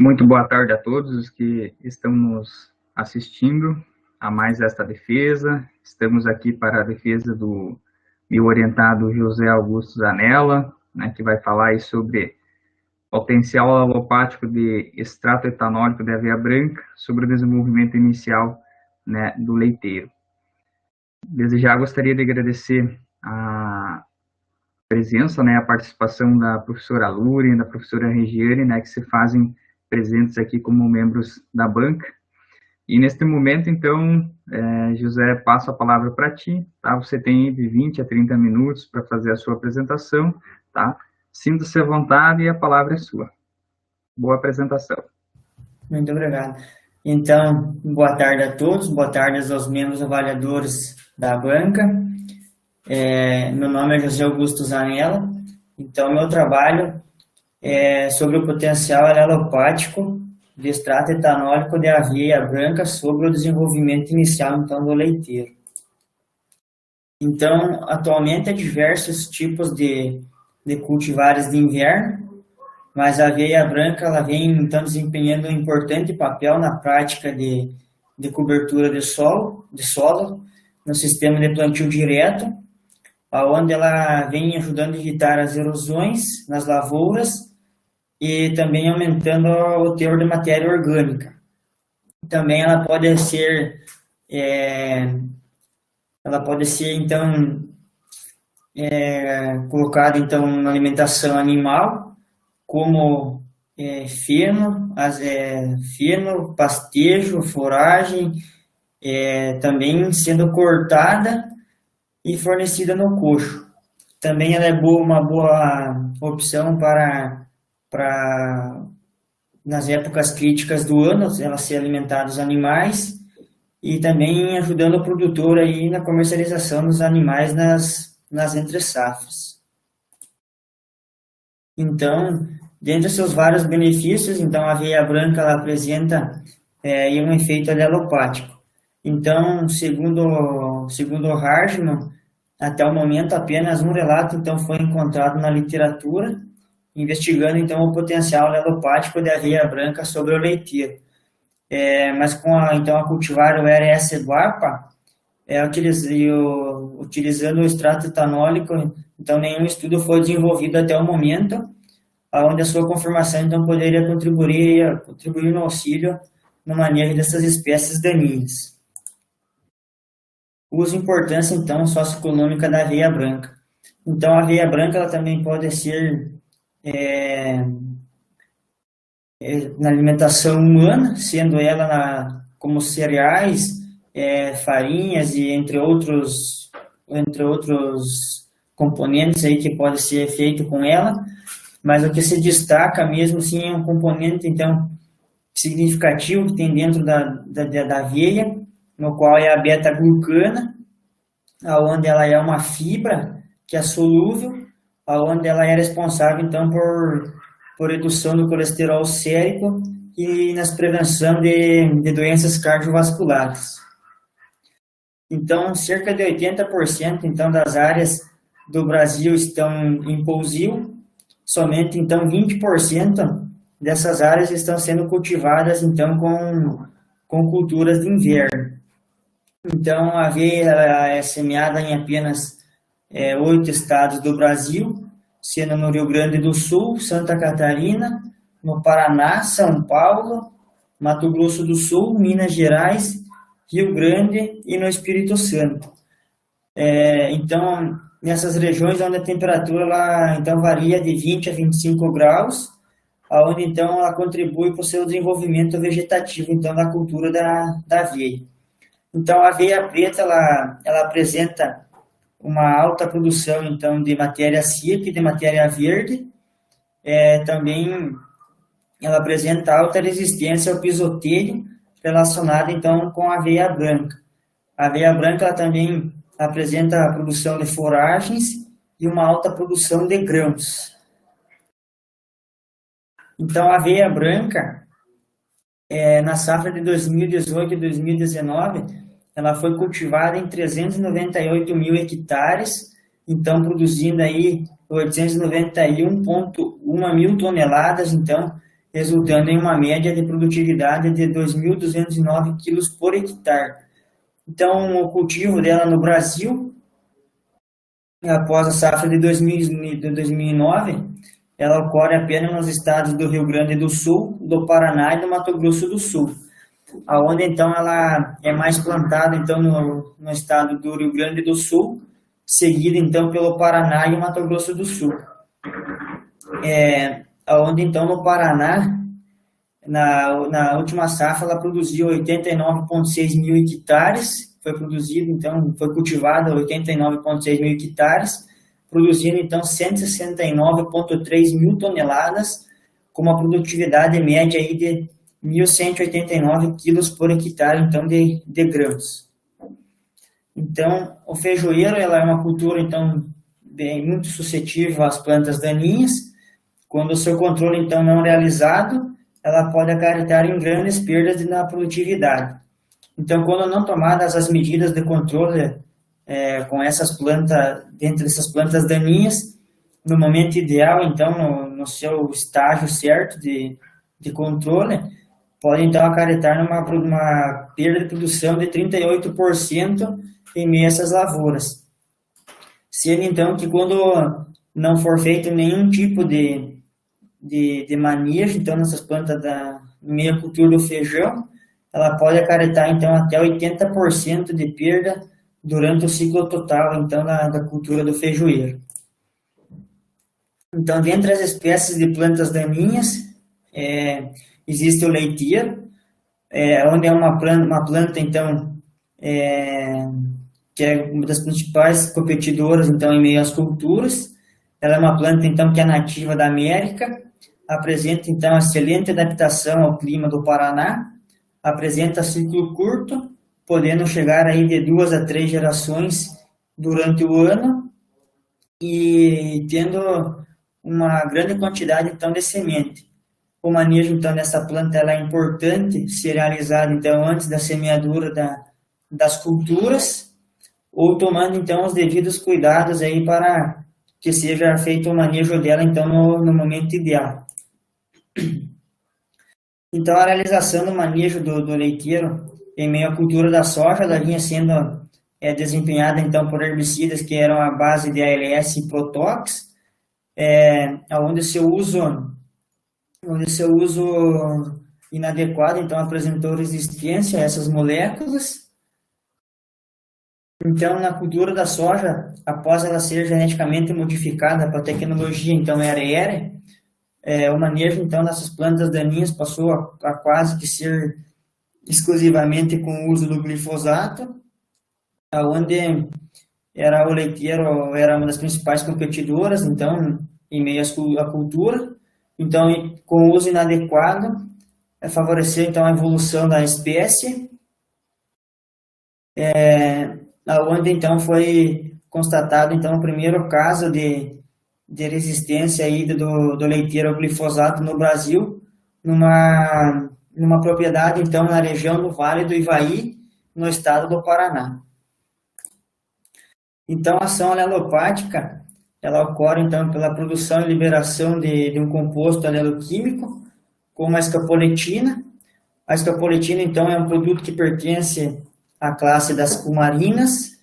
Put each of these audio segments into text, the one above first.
Muito boa tarde a todos os que estão nos assistindo a mais esta defesa. Estamos aqui para a defesa do meu orientado José Augusto Zanella, né, que vai falar aí sobre potencial alopático de extrato etanólico de aveia branca, sobre o desenvolvimento inicial, né, do leiteiro. Desde já gostaria de agradecer a presença, né, a participação da professora Lúria e da professora Regiane, né, que se fazem presentes aqui como membros da banca. E neste momento, então, José, passo a palavra para ti, tá? Você tem de 20 a 30 minutos para fazer a sua apresentação, tá? Sinta-se à vontade e a palavra é sua. Boa apresentação. Muito obrigado. Então, boa tarde a todos, boa tarde aos membros avaliadores da banca. Meu nome é José Augusto Zanella. Então, meu trabalho é sobre o potencial alopático de extrato etanólico de aveia branca sobre o desenvolvimento inicial, então, do leiteiro. Então, atualmente, há diversos tipos de cultivares de inverno, mas a aveia branca ela vem, então, desempenhando um importante papel na prática de cobertura de solo no sistema de plantio direto, onde ela vem ajudando a evitar as erosões nas lavouras e também aumentando o teor de matéria orgânica. Também ela pode ser então colocada então na alimentação animal, como feno, pastejo, foragem, também sendo cortada e fornecida no coxo. Também ela é uma boa opção para nas épocas críticas do ano, ela ser alimentada dos animais e também ajudando o produtor aí na comercialização dos animais nas entre-safras. Então, dentre os seus vários benefícios, então a aveia branca ela apresenta um efeito alopático. Então, segundo o Hartmann, até o momento apenas um relato então foi encontrado na literatura, investigando então o potencial alopático da aveia branca sobre o leiteiro. Mas com a cultivar o RS guapa, utilizando o extrato etanólico, então nenhum estudo foi desenvolvido até o momento, onde a sua confirmação então poderia contribuir no auxílio no manejo dessas espécies daninhas. Uso e importância então socioeconômica da aveia branca. Então a aveia branca ela também pode ser na alimentação humana, sendo ela como cereais, farinhas e entre outros componentes aí que pode ser feito com ela, mas o que se destaca mesmo sim é um componente então significativo que tem dentro da aveia, no qual é a beta-glucana, onde ela é uma fibra que é solúvel, onde ela é responsável então por redução do colesterol sérico e nas prevenção de doenças cardiovasculares. Então, cerca de 80% então, das áreas do Brasil estão em pousio, somente então 20% dessas áreas estão sendo cultivadas então com culturas de inverno. Então, a aveia é semeada em apenas 8 estados do Brasil, sendo no Rio Grande do Sul, Santa Catarina, no Paraná, São Paulo, Mato Grosso do Sul, Minas Gerais, Rio Grande e no Espírito Santo. Então, nessas regiões onde a temperatura ela, então, varia de 20 a 25 graus, onde então ela contribui para o seu desenvolvimento vegetativo então, da cultura da aveia. Então, a aveia preta ela apresenta uma alta produção então, de matéria seca e de matéria verde. Também ela apresenta alta resistência ao pisoteio relacionada então, com a aveia branca. A aveia branca ela também apresenta a produção de foragens e uma alta produção de grãos. Então, a aveia branca, na safra de 2018 e 2019, ela foi cultivada em 398 mil hectares, então produzindo aí 891,1 mil toneladas, então, resultando em uma média de produtividade de 2.209 quilos por hectare. Então, o cultivo dela no Brasil, após a safra de 2009, ela ocorre apenas nos estados do Rio Grande do Sul, do Paraná e do Mato Grosso do Sul, aonde então ela é mais plantada então no estado do Rio Grande do Sul, seguida então pelo Paraná e o Mato Grosso do Sul. Aonde então no Paraná, na última safra, ela produziu 89,6 mil hectares, foi cultivada 89,6 mil hectares, produzindo então 169,3 mil toneladas, com uma produtividade média aí de 1.189 quilos por hectare então de grãos. Então, o feijoeiro, ela é uma cultura então muito suscetível às plantas daninhas. Quando o seu controle então não é realizado, ela pode acarretar em grandes perdas na produtividade. Então, quando não tomadas as medidas de controle com essas plantas, dentro dessas plantas daninhas, no momento ideal, então, no seu estágio certo de controle, pode então acarretar numa perda de produção de 38% em meio a essas lavouras. Sendo então que quando não for feito nenhum tipo de manejo, então nessas plantas da meia cultura do feijão, ela pode acarretar então até 80% de perda durante o ciclo total então da cultura do feijoeiro. Então, dentre as espécies de plantas daninhas, existe o leiteiro, onde é uma planta então que é uma das principais competidoras então em meio às culturas. Ela é uma planta então que é nativa da América, apresenta então excelente adaptação ao clima do Paraná, apresenta ciclo curto, podendo chegar aí de 2 a 3 gerações durante o ano e tendo uma grande quantidade então de semente. O manejo então dessa planta ela é importante ser realizado então antes da semeadura das culturas, ou tomando então os devidos cuidados aí para que seja feito o manejo dela então no momento ideal. Então, a realização do manejo do leiteiro em meio à cultura da soja, ela vinha sendo desempenhada então por herbicidas que eram a base de ALS e Protox, onde o seu uso inadequado então apresentou resistência a essas moléculas. Então, na cultura da soja, após ela ser geneticamente modificada para a tecnologia então RR, o manejo então dessas plantas daninhas passou a quase que ser exclusivamente com o uso do glifosato, onde o leiteiro era uma das principais competidoras então em meio à cultura. Então, com o uso inadequado, favoreceu então a evolução da espécie, onde então foi constatado então o primeiro caso de resistência aí do leiteiro ao glifosato no Brasil, numa propriedade então na região do Vale do Ivaí, no estado do Paraná. Então, a ação alelopática, ela ocorre então pela produção e liberação de um composto aleloquímico, como a escapoletina. A escapoletina então é um produto que pertence à classe das cumarinas,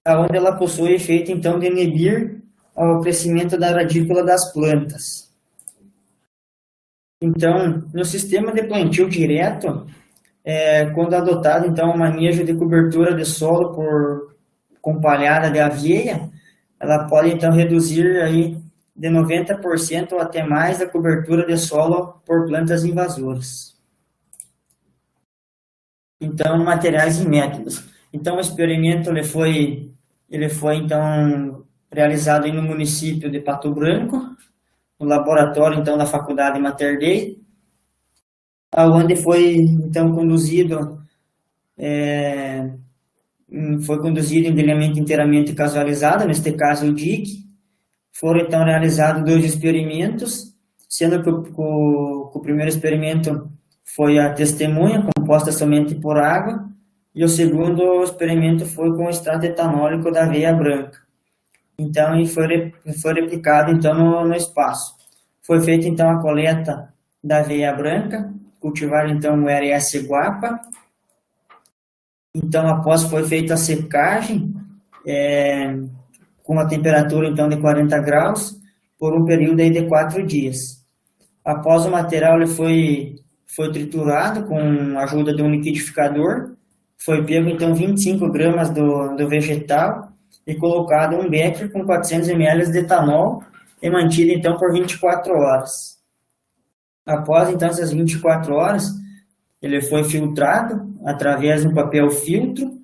onde ela possui efeito então de inibir ao crescimento da radícula das plantas. Então, no sistema de plantio direto, quando adotado então o manejo de cobertura de solo com palhada de aveia, ela pode então reduzir aí de 90% ou até mais a cobertura de solo por plantas invasoras. Então, materiais e métodos. Então, o experimento ele foi então realizado aí no município de Pato Branco, no laboratório então da Faculdade Mater Dei, onde foi então conduzido em treinamento inteiramente casualizado, neste caso o DIC. Foram então realizados 2 experimentos, sendo que o primeiro experimento foi a testemunha, composta somente por água, e o segundo experimento foi com o extrato etanólico da aveia branca. Então, e foi replicado então no espaço. Foi feita então a coleta da aveia branca, cultivaram então o RS Guapa. Então, após foi feita a secagem, com a temperatura então de 40 graus, por um período aí de 4 dias. Após o material ele foi triturado com a ajuda de um liquidificador, foi pego então 25 gramas do vegetal e colocado um becker com 400 ml de etanol e mantido então por 24 horas. Após então essas 24 horas, ele foi filtrado através de um papel filtro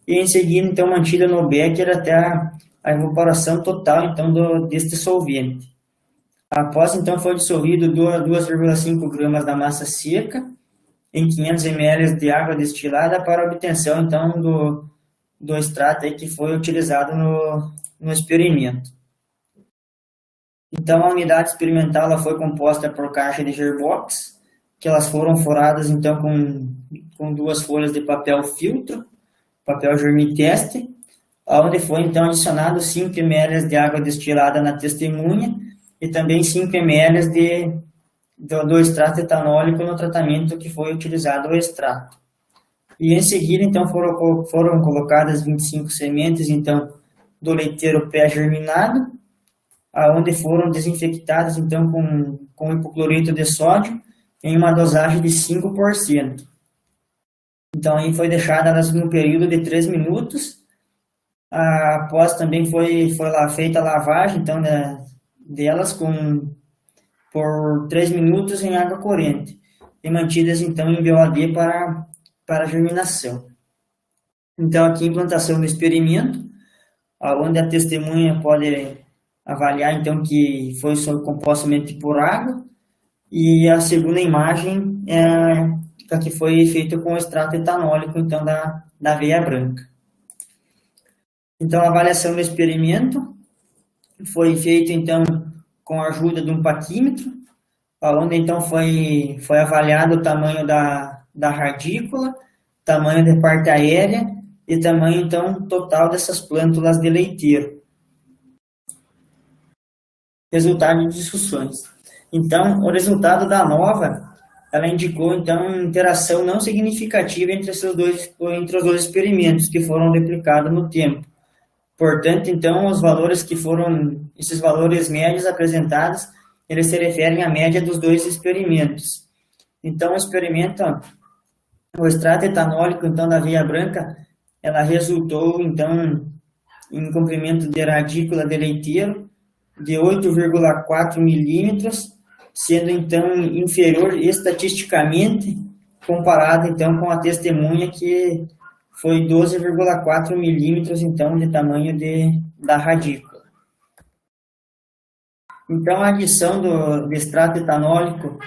e em seguida então mantido no becker até a evaporação total então deste solvente. Após então foi dissolvido 2,5 gramas da massa seca em 500 ml de água destilada para obtenção então do extrato aí que foi utilizado no experimento. Então a unidade experimental ela foi composta por caixa de gearbox, que elas foram furadas então com 2 folhas de papel filtro, papel germiteste, onde foi então adicionado 5 ml de água destilada na testemunha e também 5 ml do extrato etanólico no tratamento que foi utilizado o extrato. E em seguida então foram colocadas 25 sementes então do leiteiro pré-germinado, aonde foram desinfectadas então com hipoclorito de sódio em uma dosagem de 5%. Então aí foi deixada no período de 3 minutos. Após também foi lá feita a lavagem então delas por 3 minutos em água corrente e mantidas então em BOD para germinação. Então aqui implantação do experimento, onde a testemunha pode avaliar então que foi composto somente por água, e a segunda imagem é a que foi feita com o extrato etanólico então da aveia branca. Então a avaliação do experimento foi feita então com a ajuda de um paquímetro, onde então foi avaliado o tamanho da radícula, tamanho da parte aérea e tamanho então total dessas plântulas de leiteiro. Resultado de discussões. Então, o resultado da nova, ela indicou então interação não significativa entre os dois experimentos que foram replicados no tempo. Portanto, então, esses valores médios apresentados, eles se referem à média dos 2 experimentos. Então, o extrato etanólico então da aveia branca, ela resultou então em comprimento de radícula de leiteiro de 8,4 milímetros, sendo então inferior estatisticamente comparado então com a testemunha que foi 12,4 milímetros então de tamanho da radícula. Então a adição do extrato etanólico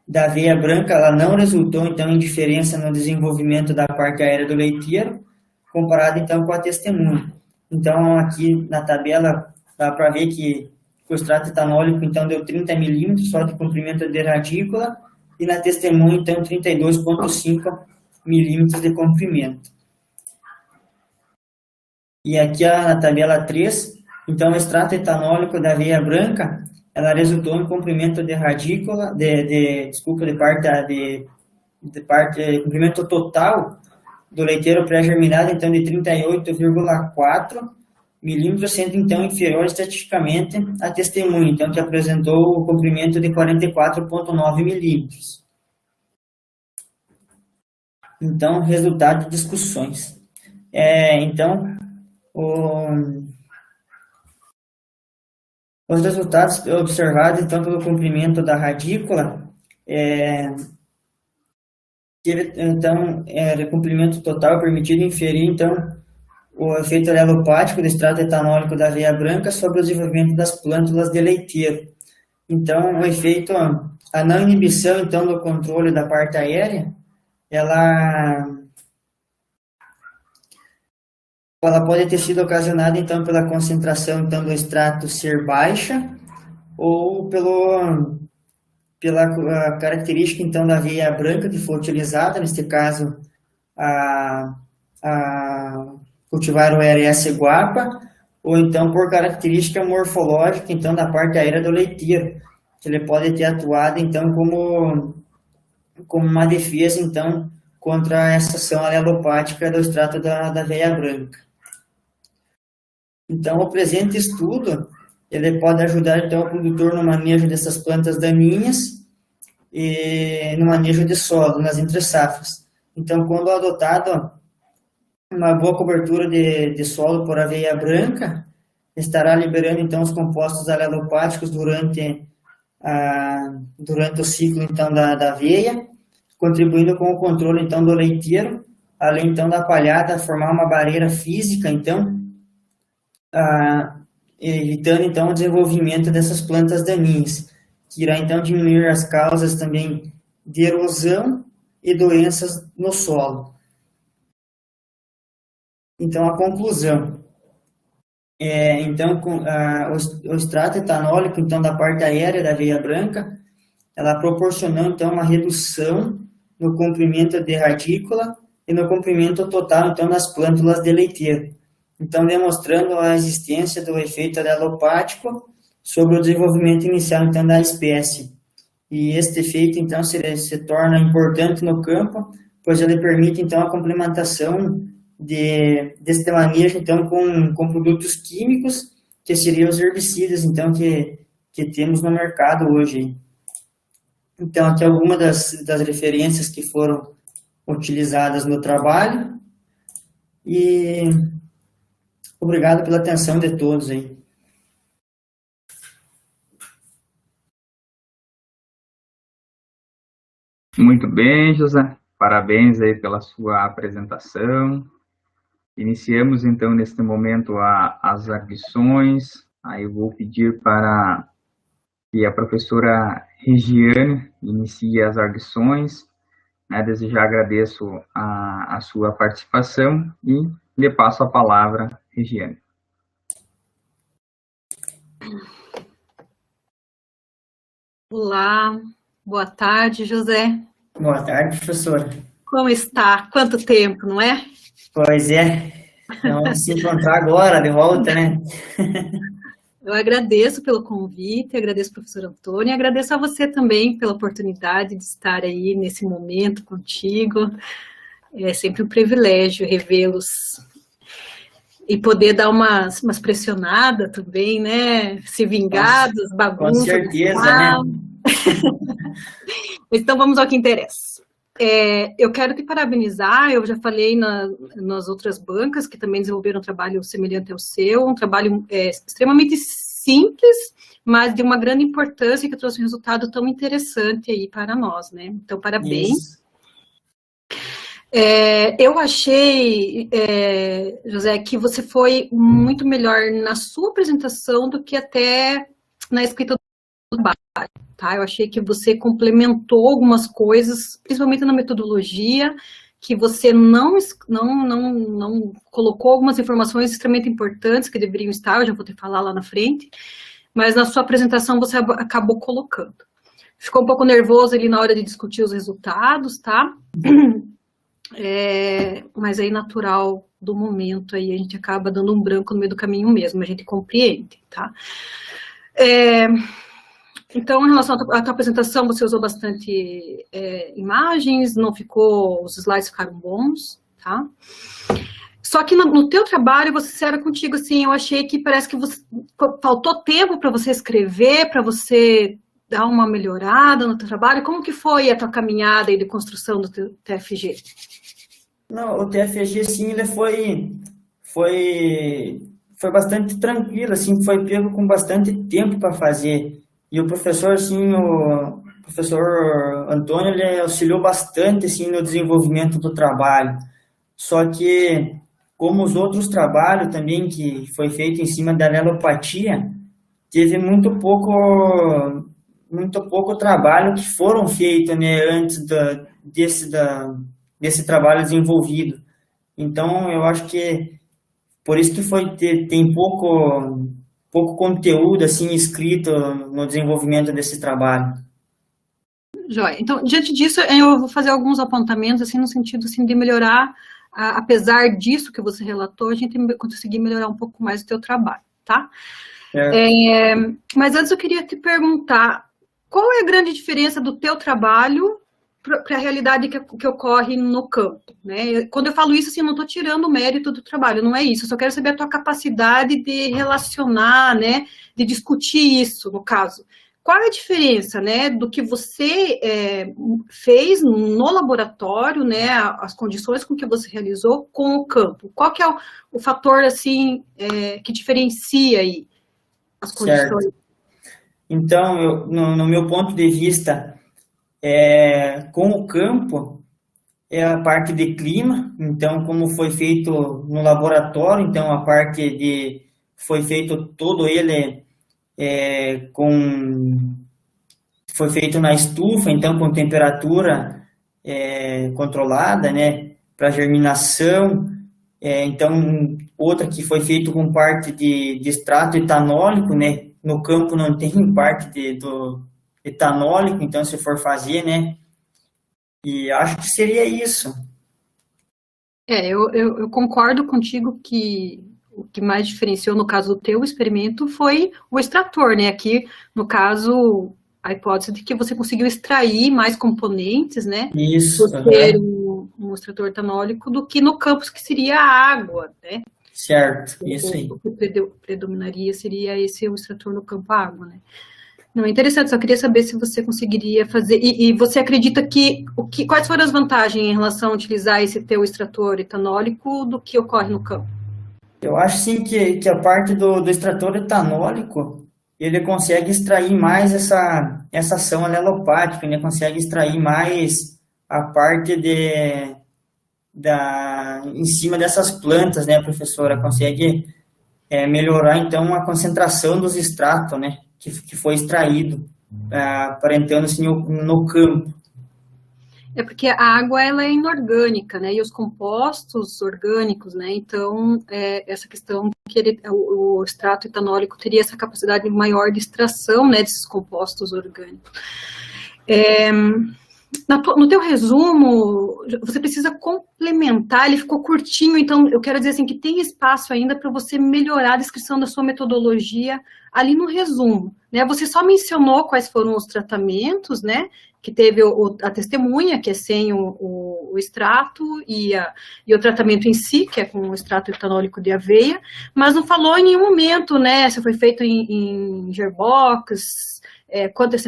da aveia branca ela não resultou então em diferença no desenvolvimento da parte aérea do leiteiro comparado então com a testemunha. Então aqui na tabela dá para ver que o extrato etanólico então deu 30 milímetros só de comprimento de radícula e na testemunha então 32,5 milímetros de comprimento. E aqui na tabela 3, então o extrato etanólico da aveia branca, ela resultou em comprimento de radícula, comprimento total do leiteiro pré-germinado então de 38,4 milímetros, sendo então inferior estatisticamente à testemunha, então que apresentou o comprimento de 44,9 milímetros. Então, resultado de discussões. Então, os resultados observados então pelo comprimento da radícula então o comprimento total permitido inferir então o efeito alelopático do extrato etanólico da aveia branca sobre o desenvolvimento das plântulas de leiteiro. Então o efeito, a não inibição então do controle da parte aérea, ela pode ter sido ocasionada então pela concentração então do extrato ser baixa ou pela característica então da aveia branca que foi utilizada, neste caso cultivar o RS Guapa, ou então por característica morfológica então da parte aérea do leiteiro, que ele pode ter atuado, então, como uma defesa, então, contra essa ação alelopática do extrato da aveia branca. Então, o presente estudo, ele pode ajudar, então, o produtor no manejo dessas plantas daninhas e no manejo de solo, nas entre-safras. Então, quando adotado uma boa cobertura de solo por aveia branca, estará liberando, então, os compostos alelopáticos durante o ciclo, então, da aveia, contribuindo com o controle, então, do leiteiro, além, então, da palhada formar uma barreira física, então, evitando, então, o desenvolvimento dessas plantas daninhas, que irá, então, diminuir as causas também de erosão e doenças no solo. Então, a conclusão. Então, o extrato etanólico, então, da parte aérea da aveia branca, ela proporcionou, então, uma redução no comprimento de radícula e no comprimento total, então, das plântulas de leiteiro. Então, demonstrando a existência do efeito alelopático sobre o desenvolvimento inicial, então, da espécie. E este efeito, então, se torna importante no campo, pois ele permite, então, a complementação desse manejo, então, com produtos químicos, que seriam os herbicidas, então, que temos no mercado hoje. Então, aqui algumas das referências que foram utilizadas no trabalho, e obrigado pela atenção de todos aí. Muito bem, José. Parabéns aí pela sua apresentação. Iniciamos, então, neste momento, as arguições. Aí eu vou pedir para que a professora Regiane inicie as arguições. Desde já agradeço a sua participação e lhe passo a palavra, Regiane. Olá, boa tarde, José. Boa tarde, professora. Como está? Quanto tempo, não é? Pois é, vamos se encontrar agora, de volta, né? Eu agradeço pelo convite, agradeço ao professor Antônio e agradeço a você também pela oportunidade de estar aí nesse momento contigo. É sempre um privilégio revê-los e poder dar umas pressionadas também, né? Se vingar das bagunças. Com certeza, né? Então vamos ao que interessa. Eu quero te parabenizar, eu já falei nas outras bancas que também desenvolveram um trabalho semelhante ao seu, um trabalho extremamente simples, mas de uma grande importância que trouxe um resultado tão interessante aí para nós, né? Então, parabéns. Eu achei, José, que você foi muito melhor na sua apresentação do que até na escrita do trabalho. Tá? Eu achei que você complementou algumas coisas, principalmente na metodologia, que você não colocou algumas informações extremamente importantes que deveriam estar, eu já vou te falar lá na frente, mas na sua apresentação você acabou colocando. Ficou um pouco nervoso ali na hora de discutir os resultados, tá? Mas aí natural do momento, aí a gente acaba dando um branco no meio do caminho mesmo, a gente compreende, tá? Então, em relação à tua apresentação, você usou bastante imagens, os slides ficaram bons, tá? Só que no teu trabalho, vou ser sincera contigo, assim, eu achei que parece que faltou tempo para você escrever, para você dar uma melhorada no teu trabalho. Como que foi a tua caminhada aí de construção do teu TFG? Não, o TFG, sim, ele foi bastante tranquilo, assim, foi pego com bastante tempo para fazer. E o professor, assim, o professor Antônio, ele auxiliou bastante, assim, no desenvolvimento do trabalho. Só que, como os outros trabalhos também, que foi feito em cima da alelopatia, teve muito pouco trabalho que foram feitos, né, antes desse trabalho desenvolvido. Então, eu acho que por isso que tem pouco conteúdo assim escrito no desenvolvimento desse trabalho. Joia. Então, diante disso, eu vou fazer alguns apontamentos assim no sentido assim de melhorar, apesar disso que você relatou, a gente conseguir melhorar um pouco mais o teu trabalho, tá? Mas antes eu queria te perguntar, qual é a grande diferença do teu trabalho para a realidade que ocorre no campo, né? Quando eu falo isso, assim, não estou tirando o mérito do trabalho, não é isso. Eu só quero saber a tua capacidade de relacionar, né? De discutir isso, no caso. Qual é a diferença, né? Do que você fez no laboratório, né? As condições com que você realizou com o campo. Qual que é o fator, assim, que diferencia aí as condições? Certo. Então, no meu ponto de vista, com o campo, é a parte de clima, então, como foi feito no laboratório, então, a parte foi feito todo ele foi feito na estufa, então, com temperatura controlada, né, para germinação, então, outra que foi feito com parte de extrato etanólico, né, no campo não tem parte do etanólico, então, se for fazer, né, e acho que seria isso. Eu concordo contigo que o que mais diferenciou no caso do teu experimento foi o extrator, né? Aqui, no caso, a hipótese de que você conseguiu extrair mais componentes, né? Isso. Por ter um extrator etanólico do que no campus, que seria a água, né? Certo, isso aí. O que predominaria seria esse o extrator no campo, a água, né? Não, é interessante, só queria saber se você conseguiria fazer, e você acredita quais foram as vantagens em relação a utilizar esse teu extrator etanólico do que ocorre no campo? Eu acho sim que a parte do extrator etanólico, ele consegue extrair mais essa ação alelopática, ele consegue extrair mais a parte em cima dessas plantas, né, professora? Consegue melhorar, então, a concentração dos extratos, né, que foi extraído, aparentando assim no campo. É porque a água, ela é inorgânica, né, e os compostos orgânicos, né, então, essa questão que o extrato etanólico teria essa capacidade maior de extração, né, desses compostos orgânicos. No teu resumo, você precisa complementar, ele ficou curtinho, então eu quero dizer assim, que tem espaço ainda para você melhorar a descrição da sua metodologia ali no resumo, né? Você só mencionou quais foram os tratamentos, né? Que teve a testemunha, que é sem o extrato, e o tratamento em si, que é com o extrato etanólico de aveia, mas não falou em nenhum momento, né? Se foi feito em gearbox, quantas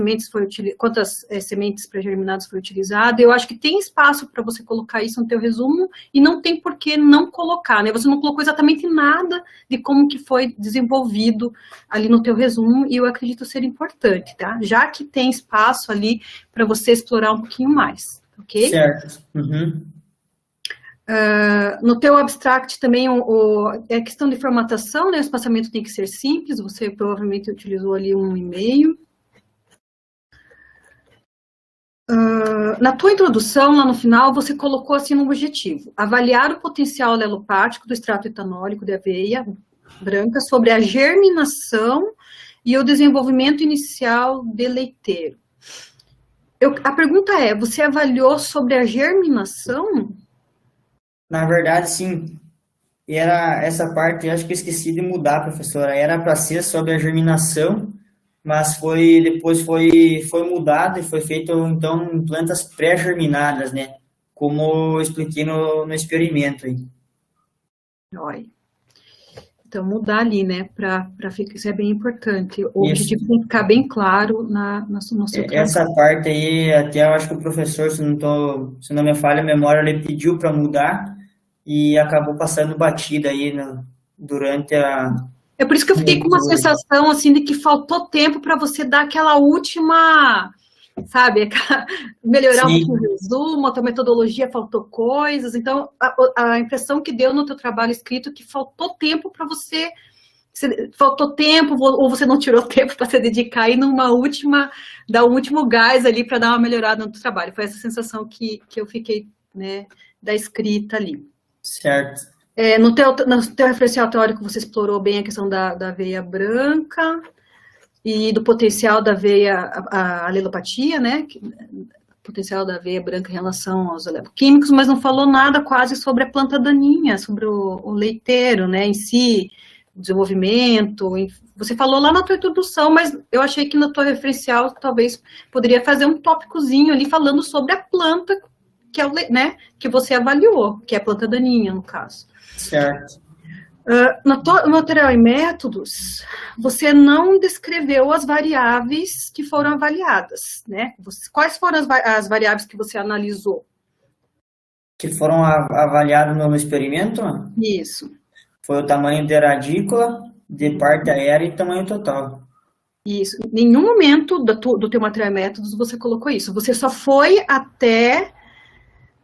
sementes pré-germinadas foi utilizado. Eu acho que tem espaço para você colocar isso no teu resumo e não tem por que não colocar, né? Você não colocou exatamente nada de como que foi desenvolvido ali no teu resumo e eu acredito ser importante, tá? Já que tem espaço ali para você explorar um pouquinho mais, ok? Certo. Uhum. No teu abstract também é questão de formatação, né? O espaçamento tem que ser simples, você provavelmente utilizou ali um e-mail. Na tua introdução, lá no final, você colocou assim no objetivo: avaliar o potencial alelopático do extrato etanólico de aveia branca sobre a germinação e o desenvolvimento inicial de leiteiro. A pergunta é, você avaliou sobre a germinação? Na verdade, sim. Era essa parte, eu acho que eu esqueci de mudar, professora. Era para ser sobre a germinação, mas depois foi mudado e foi feito, então, em plantas pré-germinadas, né? Como eu expliquei no experimento aí. Olha. Então, mudar ali, né? Isso é bem importante. O objetivo tem que ficar bem claro no seu trabalho. Essa parte aí, até eu acho que o professor, se não me falha a memória, ele pediu para mudar e acabou passando batida aí durante a... É por isso que eu fiquei com uma sensação, assim, de que faltou tempo para você dar aquela última, sabe, melhorar um pouco o resumo, a tua metodologia faltou coisas, então a impressão que deu no teu trabalho escrito é que faltou tempo para você, faltou tempo, ou você não tirou tempo para se dedicar aí dar um último gás ali para dar uma melhorada no teu trabalho. Foi essa sensação que eu fiquei, né, da escrita ali. Certo. No teu referencial teórico, você explorou bem a questão da aveia branca e do potencial da aveia, a alelopatia, né? Potencial da aveia branca em relação aos aleloquímicos, mas não falou nada quase sobre a planta daninha, sobre o leiteiro, né, em si, desenvolvimento, você falou lá na tua introdução, mas eu achei que na tua referencial talvez poderia fazer um tópicozinho ali falando sobre a planta que, né, que você avaliou, que é a planta daninha, no caso. Certo. No material e métodos, você não descreveu as variáveis que foram avaliadas, né? Quais foram as variáveis que você analisou? Que foram avaliadas no experimento? Isso. Foi o tamanho da radícula, de parte aérea e tamanho total. Isso. Em nenhum momento do teu material e métodos você colocou isso. Você só foi até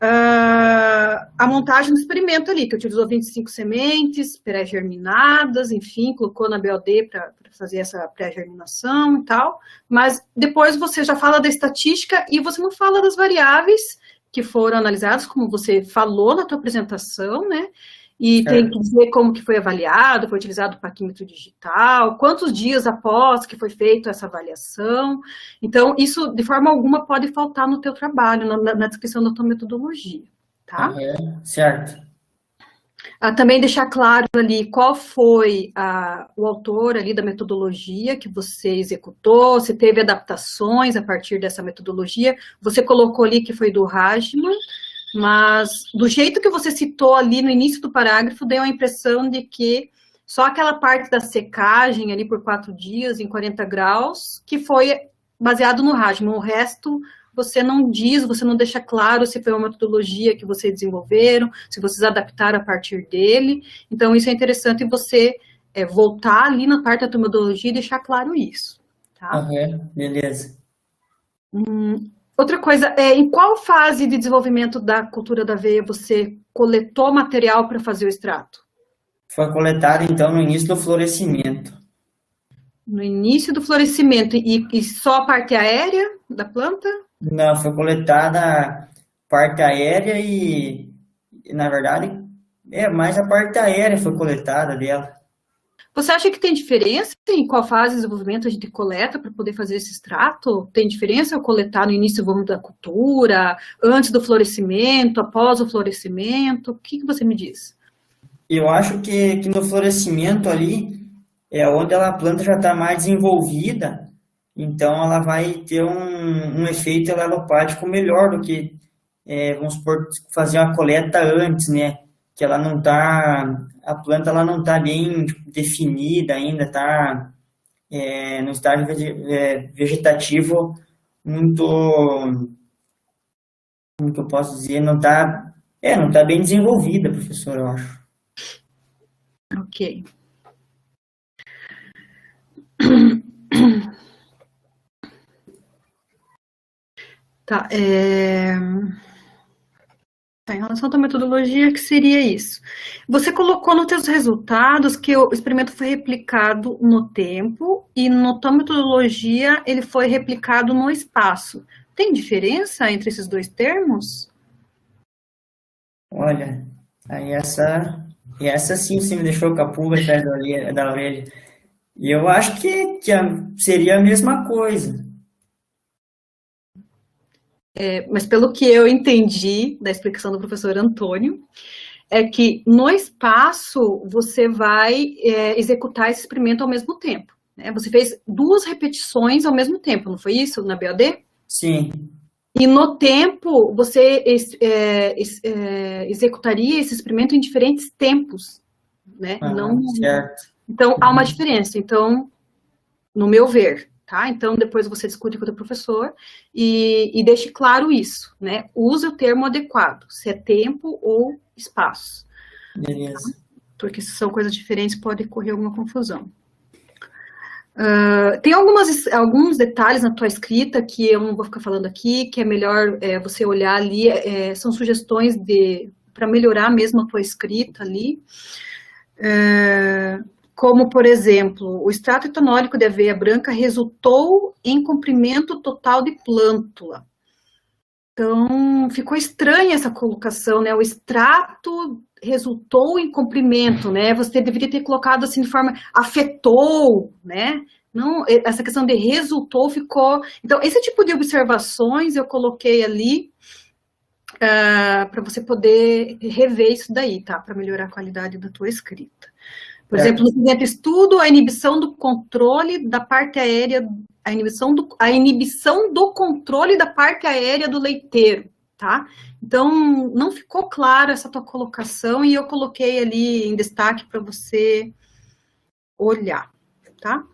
a montagem do experimento ali, que utilizou 25 sementes pré-germinadas, enfim, colocou na BOD para fazer essa pré-germinação e tal, mas depois você já fala da estatística e você não fala das variáveis que foram analisadas, como você falou na tua apresentação, né? E tem que dizer como que foi avaliado, foi utilizado o paquímetro digital, quantos dias após que foi feita essa avaliação. Então, isso, de forma alguma, pode faltar no teu trabalho, na descrição da tua metodologia, tá? Certo. Também deixar claro ali qual foi o autor ali da metodologia que você executou, se teve adaptações a partir dessa metodologia. Você colocou ali que foi do Hajman, mas do jeito que você citou ali no início do parágrafo, deu a impressão de que só aquela parte da secagem ali por 4 dias, em 40 graus, que foi baseado no Hajman. O resto você não diz, você não deixa claro se foi uma metodologia que vocês desenvolveram, se vocês adaptaram a partir dele. Então, isso é interessante você voltar ali na parte da tua metodologia e deixar claro isso. Tá? Beleza. Outra coisa, em qual fase de desenvolvimento da cultura da aveia você coletou material para fazer o extrato? Foi coletado, então, no início do florescimento. No início do florescimento, e só a parte aérea da planta? Não, foi coletada a parte aérea e na verdade, mais a parte aérea foi coletada dela. Você acha que tem diferença em qual fase de desenvolvimento a gente coleta para poder fazer esse extrato? Tem diferença ao coletar no início do desenvolvimento da cultura, antes do florescimento, após o florescimento? O que você me diz? Eu acho que no florescimento ali é onde a planta já está mais desenvolvida, então ela vai ter um efeito alelopático melhor do que, vamos supor, fazer uma coleta antes, né? Que ela não tá, a planta ela não está bem definida ainda, está no estágio vegetativo muito, como que eu posso dizer, não está bem desenvolvida, professor, eu acho. Ok. Tá, em relação à metodologia, que seria isso? Você colocou nos seus resultados que o experimento foi replicado no tempo e na tua metodologia ele foi replicado no espaço. Tem diferença entre esses dois termos? Olha, aí essa sim você me deixou com a pulga atrás da orelha. E eu acho que seria a mesma coisa. Mas pelo que eu entendi da explicação do professor Antônio, é que no espaço você vai executar esse experimento ao mesmo tempo. Né? Você fez 2 repetições ao mesmo tempo, não foi isso, na BOD? Sim. E no tempo, você executaria esse experimento em diferentes tempos. Né? Certo. Então, há uma diferença. Então, no meu ver, tá? Então, depois você discute com o professor e deixe claro isso, né? Use o termo adequado, se é tempo ou espaço. Beleza. Tá? Porque se são coisas diferentes, pode ocorrer alguma confusão. Tem alguns detalhes na tua escrita que eu não vou ficar falando aqui, que é melhor você olhar ali, são sugestões para melhorar mesmo a tua escrita ali. Como, por exemplo, o extrato etanólico de aveia branca resultou em comprimento total de plântula. Então, ficou estranha essa colocação, né? O extrato resultou em comprimento, né? Você deveria ter colocado assim de forma afetou, né? Não, essa questão de resultou ficou... Então, esse tipo de observações eu coloquei ali para você poder rever isso daí, tá? Para melhorar a qualidade da tua escrita. Por exemplo, no presente estudo, a inibição do controle da parte aérea, a inibição do controle da parte aérea do leiteiro, tá? Então, não ficou claro essa tua colocação e eu coloquei ali em destaque para você olhar, tá?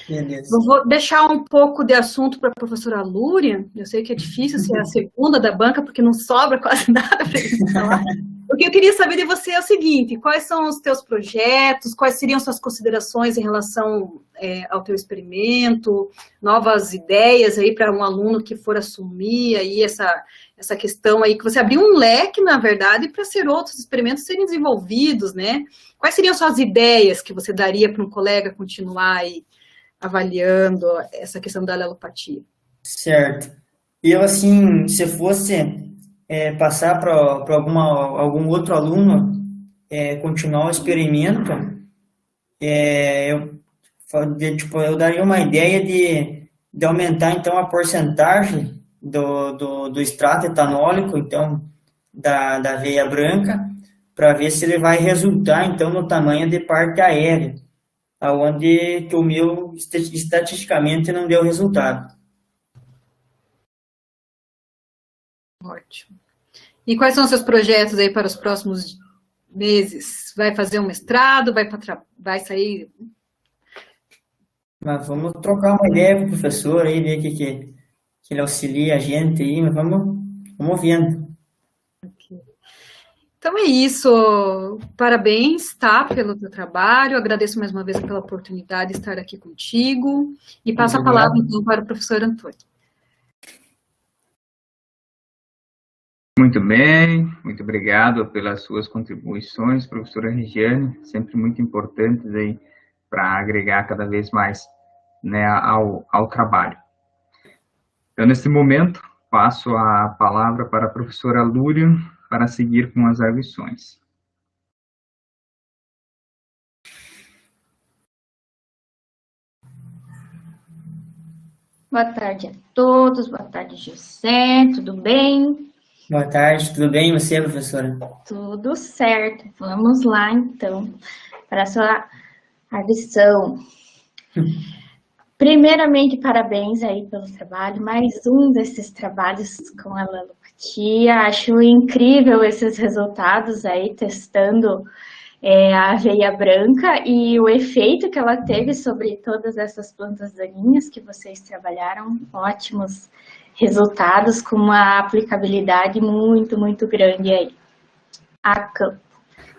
Beleza. Eu vou deixar um pouco de assunto para a professora Lúria, eu sei que é difícil ser a segunda da banca, porque não sobra quase nada para eles falar. O que eu queria saber de você é o seguinte, quais são os teus projetos, quais seriam suas considerações em relação ao teu experimento, novas ideias aí para um aluno que for assumir aí essa questão aí, que você abriu um leque, na verdade, para ser outros experimentos serem desenvolvidos, né? Quais seriam suas ideias que você daria para um colega continuar aí avaliando essa questão da alelopatia? Certo. Eu, assim, se fosse passar para algum outro aluno continuar o experimento, eu daria uma ideia de aumentar, então, a porcentagem do extrato etanólico, então, da aveia branca, para ver se ele vai resultar, então, no tamanho de parte aérea, onde que o meu, estatisticamente, não deu resultado. Ótimo. E quais são os seus projetos aí para os próximos meses? Vai fazer um mestrado? Vai sair? Mas vamos trocar uma ideia com o professor aí, ver que ele auxilia a gente aí, mas vamos vendo. Okay. Então é isso. Parabéns, tá, pelo teu trabalho. Agradeço mais uma vez pela oportunidade de estar aqui contigo. E passo a palavra, então, para o professor Antônio. Muito bem, muito obrigado pelas suas contribuições, professora Regiane, sempre muito importantes aí para agregar cada vez mais, né, ao trabalho. Então, nesse momento, passo a palavra para a professora Lúria para seguir com as arguições. Boa tarde a todos, boa tarde, José, tudo bem? Boa tarde, tudo bem? E você, professora? Tudo certo. Vamos lá, então, para a sua arguição. Primeiramente, parabéns aí pelo trabalho, mais um desses trabalhos com a alelopatia. Acho incrível esses resultados aí, testando a aveia branca e o efeito que ela teve sobre todas essas plantas daninhas que vocês trabalharam. Ótimos resultados com uma aplicabilidade muito, muito grande aí a campo.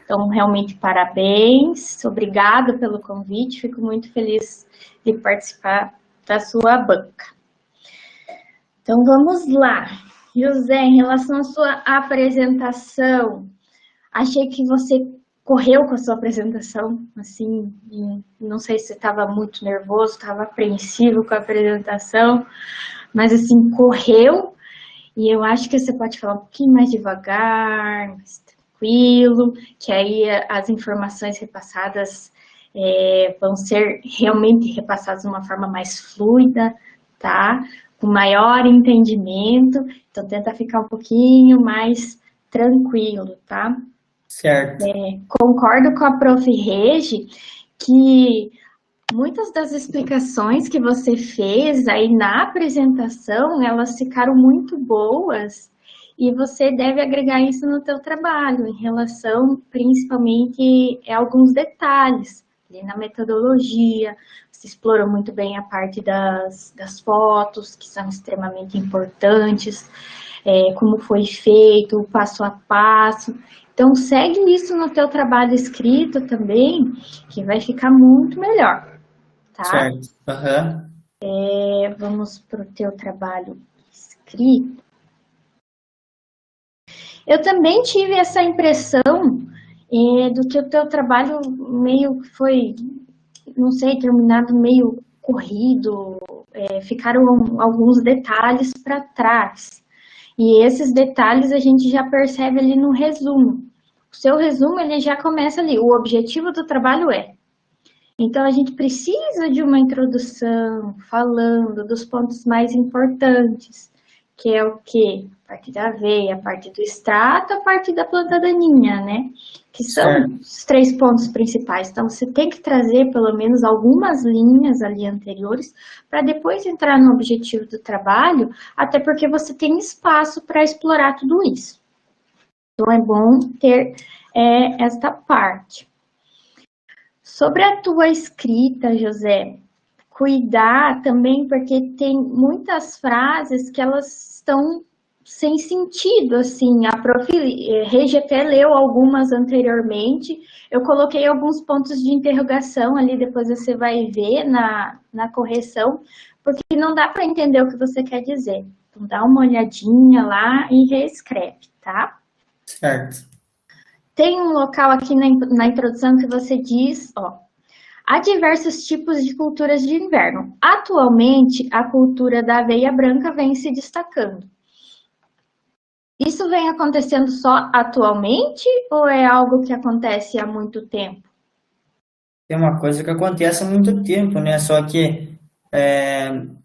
Então, realmente, parabéns, obrigado pelo convite, fico muito feliz de participar da sua banca. Então, vamos lá. José, em relação à sua apresentação, achei que você correu com a sua apresentação, assim, não sei se você estava muito nervoso, estava apreensivo com a apresentação, mas assim, correu, e eu acho que você pode falar um pouquinho mais devagar, mais tranquilo, que aí as informações repassadas vão ser realmente repassadas de uma forma mais fluida, tá? Com maior entendimento, então tenta ficar um pouquinho mais tranquilo, tá? Certo. Concordo com a prof. Regi que muitas das explicações que você fez aí na apresentação, elas ficaram muito boas e você deve agregar isso no teu trabalho, em relação principalmente a alguns detalhes, na metodologia. Você explorou muito bem a parte das fotos, que são extremamente importantes, como foi feito, o passo a passo. Então, segue isso no teu trabalho escrito também, que vai ficar muito melhor, tá? Certo. Uhum. Vamos para o teu trabalho escrito. Eu também tive essa impressão do que o teu trabalho meio que foi, não sei, terminado meio corrido, ficaram alguns detalhes para trás. E esses detalhes a gente já percebe ali no resumo. O seu resumo, ele já começa ali, o objetivo do trabalho é. Então, a gente precisa de uma introdução falando dos pontos mais importantes, que é o quê? A parte da aveia, a parte do extrato, a parte da planta daninha, né? Que são os 3 pontos principais. Então, você tem que trazer pelo menos algumas linhas ali anteriores para depois entrar no objetivo do trabalho, até porque você tem espaço para explorar tudo isso. Então, é bom ter esta parte. Sobre a tua escrita, José, cuidar também, porque tem muitas frases que elas estão sem sentido, assim. A Prof. Regi até leu algumas anteriormente, eu coloquei alguns pontos de interrogação ali, depois você vai ver na correção, porque não dá para entender o que você quer dizer. Então, dá uma olhadinha lá e reescreve, tá? Certo. Tem um local aqui na introdução que você diz, ó, há diversos tipos de culturas de inverno. Atualmente, a cultura da aveia branca vem se destacando. Isso vem acontecendo só atualmente ou é algo que acontece há muito tempo? É uma coisa que acontece há muito tempo, né? Só que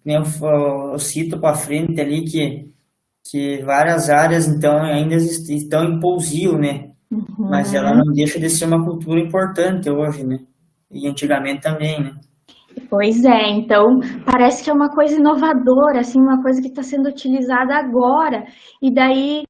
eu cito para frente ali que várias áreas então ainda estão em pousio, né? Uhum. Mas ela não deixa de ser uma cultura importante hoje, né? E antigamente também, né? Pois é, então parece que é uma coisa inovadora, assim, uma coisa que está sendo utilizada agora, e daí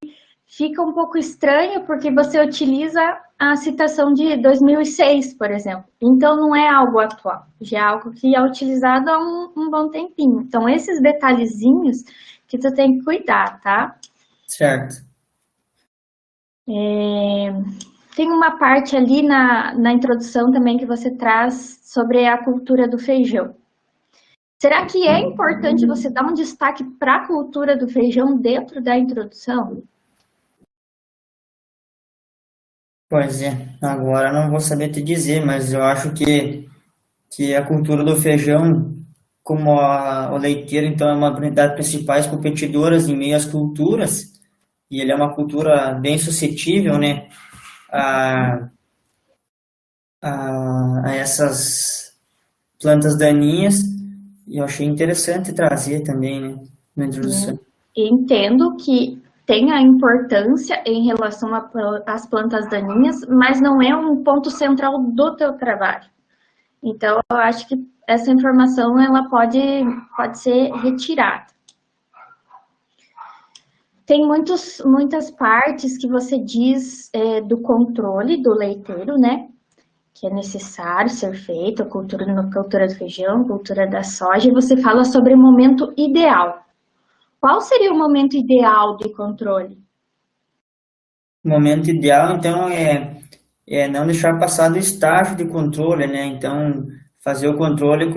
fica um pouco estranho porque você utiliza a citação de 2006, por exemplo. Então não é algo atual, já é algo que é utilizado há um bom tempinho. Então esses detalhezinhos que tu tem que cuidar, tá? Certo. Tem uma parte ali na introdução também que você traz sobre a cultura do feijão. Será que é importante você dar um destaque para a cultura do feijão dentro da introdução? Pois é, agora não vou saber te dizer, mas eu acho que a cultura do feijão, como o leiteiro, então, é uma das principais competidoras em meio às culturas, e ele é uma cultura bem suscetível, né, a essas plantas daninhas, e eu achei interessante trazer também, né, na introdução. Entendo que tem a importância em relação às plantas daninhas, mas não é um ponto central do teu trabalho. Então, eu acho que essa informação ela pode ser retirada. Tem muitas partes que você diz do controle do leiteiro, né? Que é necessário ser feito, cultura do feijão, cultura da soja, e você fala sobre o momento ideal. Qual seria o momento ideal de controle? O momento ideal, então, é não deixar passar do estágio de controle, né? Então, fazer o controle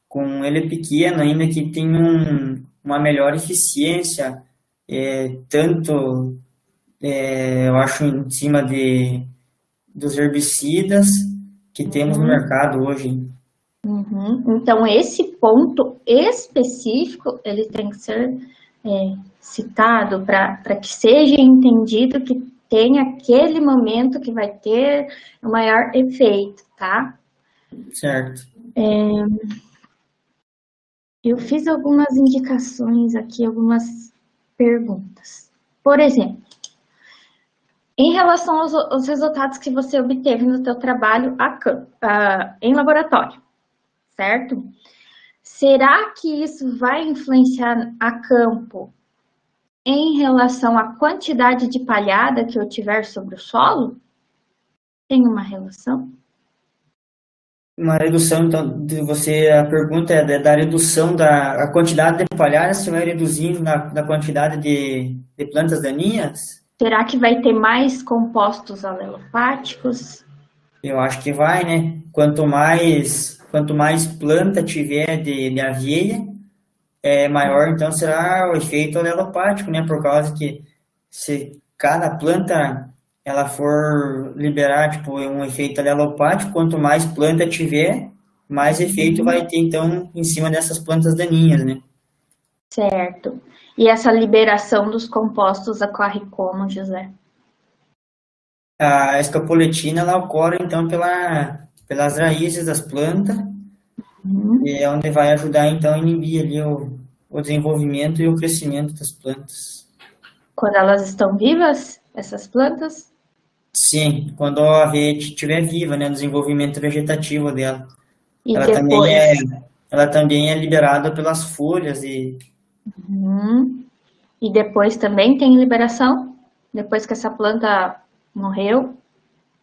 com ele pequeno, ainda que tenha uma melhor eficiência, tanto, eu acho, em cima dos herbicidas que temos no mercado hoje. Então, esse ponto específico, ele tem que ser citado para que seja entendido que tem aquele momento que vai ter o maior efeito, tá? Certo. Eu fiz algumas indicações aqui, algumas perguntas. Por exemplo, em relação aos resultados que você obteve no seu trabalho em laboratório, certo? Será que isso vai influenciar a campo em relação à quantidade de palhada que eu tiver sobre o solo? Tem uma relação? Uma redução, então, a pergunta é da redução da quantidade de palhada, se vai reduzindo na quantidade de plantas daninhas? Será que vai ter mais compostos alelopáticos? Eu acho que vai, né? Quanto mais planta tiver de aveia, maior então será o efeito alelopático, né? Por causa que se cada planta ela for liberar tipo um efeito alelopático, quanto mais planta tiver, mais efeito vai ter então em cima dessas plantas daninhas, né? Certo. E essa liberação dos compostos ocorre como, José? A escapoletina ela ocorre então pelas raízes das plantas, e é onde vai ajudar então a inibir ali o desenvolvimento e o crescimento das plantas. Quando elas estão vivas, essas plantas? Sim, quando a aveia estiver viva, né, no desenvolvimento vegetativo dela. E Ela também é, depois? ela também é liberada pelas folhas e E depois também tem liberação? Depois que essa planta morreu,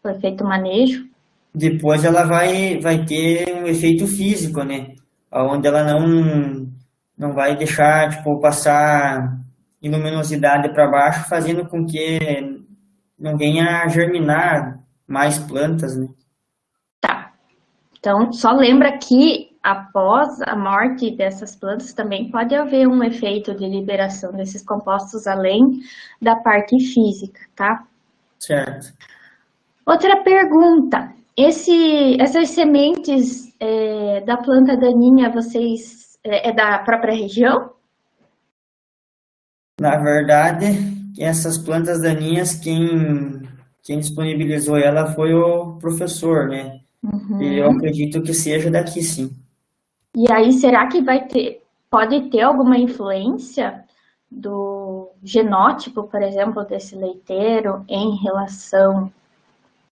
foi feito o manejo? depois ela vai ter um efeito físico, né? Onde ela não vai deixar, tipo, passar luminosidade para baixo, fazendo com que não venha a germinar mais plantas, né? Tá. Então, só lembra que após a morte dessas plantas também pode haver um efeito de liberação desses compostos além da parte física, tá? Certo. Outra pergunta. Essas sementes da planta daninha, vocês é da própria região? Na verdade, essas plantas daninhas, quem disponibilizou ela foi o professor, né? E eu acredito que seja daqui, sim. E aí, será que pode ter alguma influência do genótipo, por exemplo, desse leiteiro em relação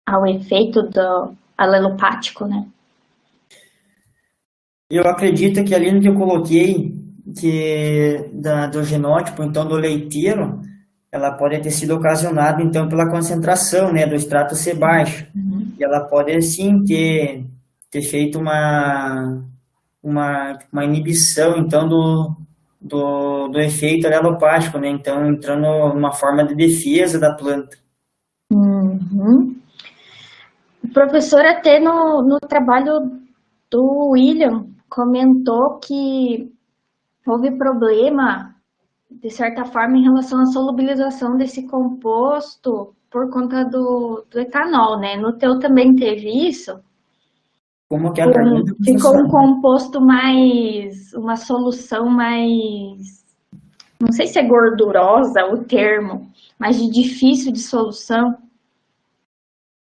ao efeito do alelopático, né? Eu acredito que ali no que eu coloquei, do genótipo, então do leiteiro, ela pode ter sido ocasionada, então, pela concentração, né, do extrato C baixo. E ela pode, sim, ter feito uma inibição, então, do efeito alelopático, né? Então, entrando numa forma de defesa da planta. Uhum. O professor até no trabalho do William comentou que houve problema, de certa forma, em relação à solubilização desse composto por conta do etanol, né? No teu também teve isso? Como que é a pergunta, Ficou professor? um composto uma solução mais, não sei se é gordurosa o termo, mas de difícil de solução.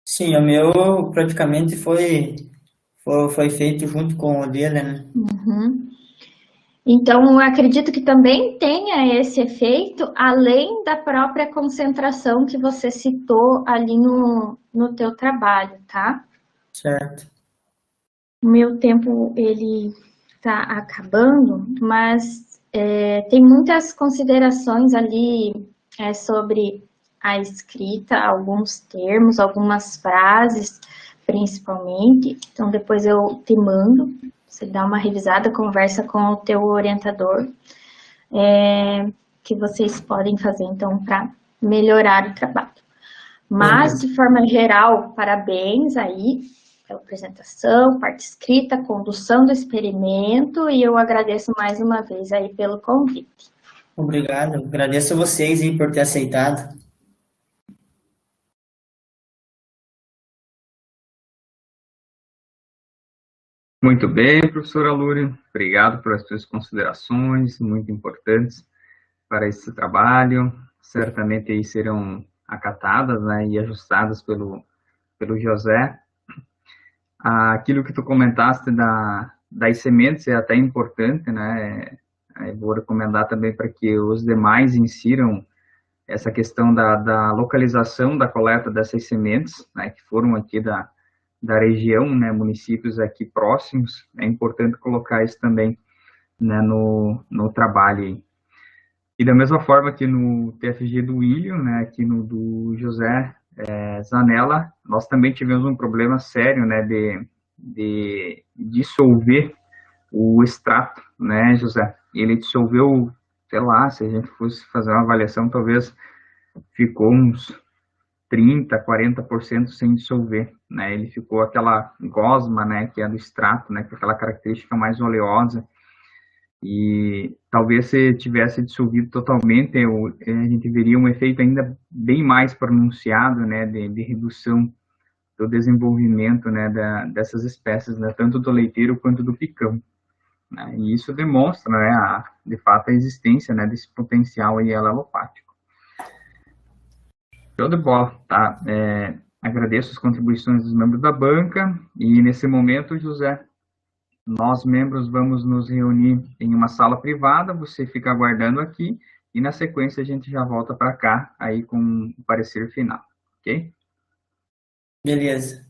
Sim, o meu praticamente foi feito junto com o dele, né? Então, eu acredito que também tenha esse efeito, além da própria concentração que você citou ali no teu trabalho, tá? Certo. O meu tempo, ele está acabando, mas tem muitas considerações ali sobre a escrita, alguns termos, algumas frases, principalmente. Então, depois eu te mando, você dá uma revisada, conversa com o teu orientador, que vocês podem fazer, então, para melhorar o trabalho. Mas, de forma geral, parabéns aí pela apresentação, parte escrita, condução do experimento, e eu agradeço mais uma vez aí pelo convite. Obrigado. Agradeço a vocês aí por ter aceitado. Muito bem, professora Lúria. Obrigado pelas suas considerações, muito importantes para esse trabalho. Certamente aí serão acatadas, né, e ajustadas pelo José. Aquilo que tu comentaste das sementes é até importante, né? Eu vou recomendar também para que os demais insiram essa questão da localização da coleta dessas sementes, né, que foram aqui da região, né, municípios aqui próximos. É importante colocar isso também, né, no trabalho aí. E da mesma forma que no TFG do William, né, aqui no do José Zanella, nós também tivemos um problema sério, né, de dissolver o extrato, né, José? Ele dissolveu, sei lá, se a gente fosse fazer uma avaliação, talvez ficou uns 30, 40% sem dissolver, né? Ele ficou aquela gosma, né, que é do extrato, né, com aquela característica mais oleosa. E talvez se tivesse dissolvido totalmente, a gente veria um efeito ainda bem mais pronunciado, né, de redução do desenvolvimento, né, dessas espécies, né, tanto do leiteiro quanto do picão. Né, e isso demonstra, né, de fato, a existência, né, desse potencial aí alelopático. Show de bola, tá? Agradeço as contribuições dos membros da banca e, nesse momento, José, nós, membros, vamos nos reunir em uma sala privada, você fica aguardando aqui e na sequência a gente já volta para cá aí com o parecer final, ok? Beleza.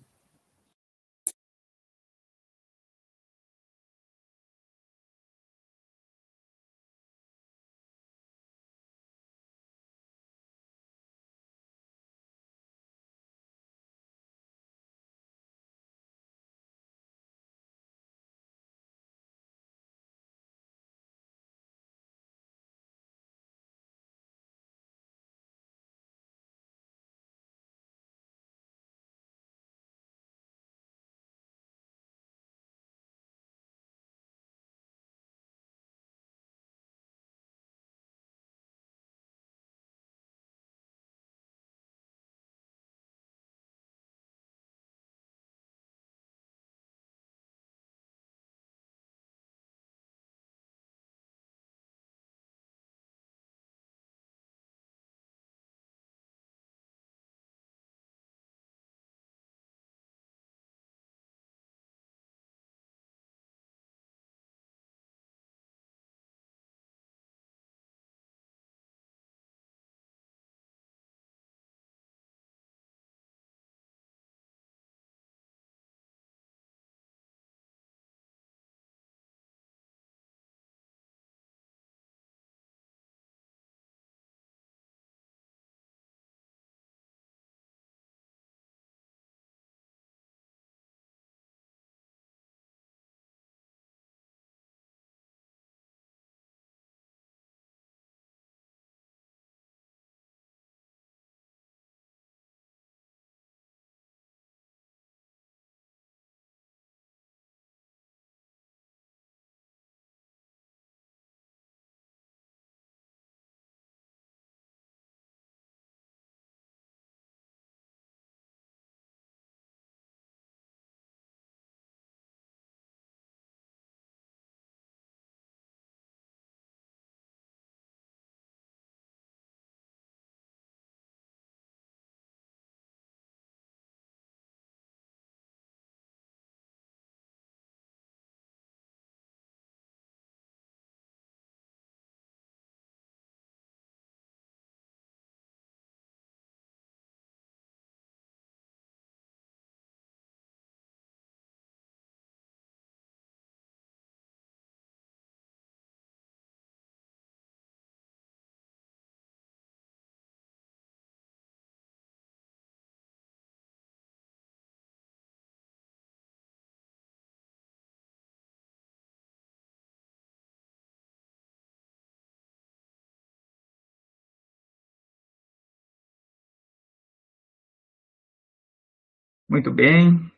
Muito bem,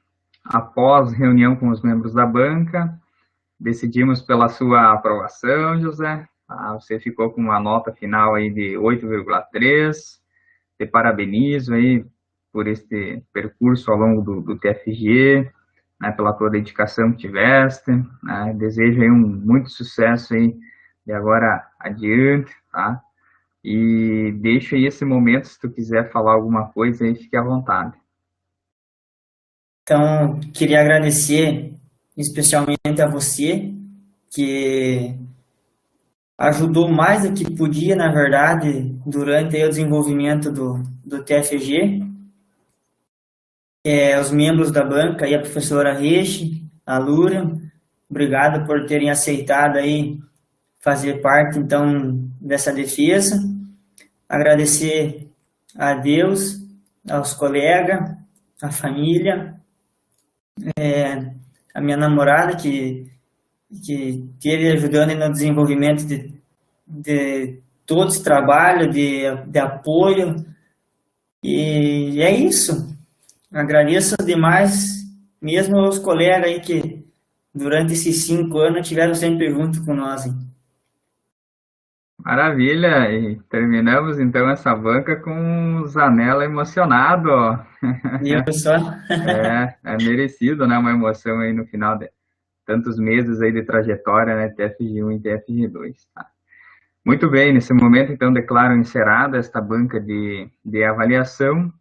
após reunião com os membros da banca, decidimos pela sua aprovação, José. Você ficou com uma nota final aí de 8,3. Te parabenizo aí por este percurso ao longo do TFG, né, pela tua dedicação que tiveste, né, desejo aí muito sucesso aí de agora adiante, tá? E deixo aí esse momento, se tu quiser falar alguma coisa aí, fique à vontade. Então, queria agradecer especialmente a você, que ajudou mais do que podia, na verdade, durante aí o desenvolvimento do TFG. Os membros da banca e a professora Reiche, a Lura, obrigado por terem aceitado aí fazer parte, então, dessa defesa. Agradecer a Deus, aos colegas, à família, a minha namorada, que esteve ajudando no desenvolvimento de todo esse trabalho, de apoio. E é isso. Agradeço demais, mesmo aos colegas aí que durante esses 5 anos tiveram sempre junto com nós. Hein? Maravilha, e terminamos então essa banca com o Zanella emocionado. Viu só? É merecido, né? Uma emoção aí no final de tantos meses aí de trajetória, né? TFG1 e TFG2. Tá? Muito bem, nesse momento então declaro encerrada esta banca de avaliação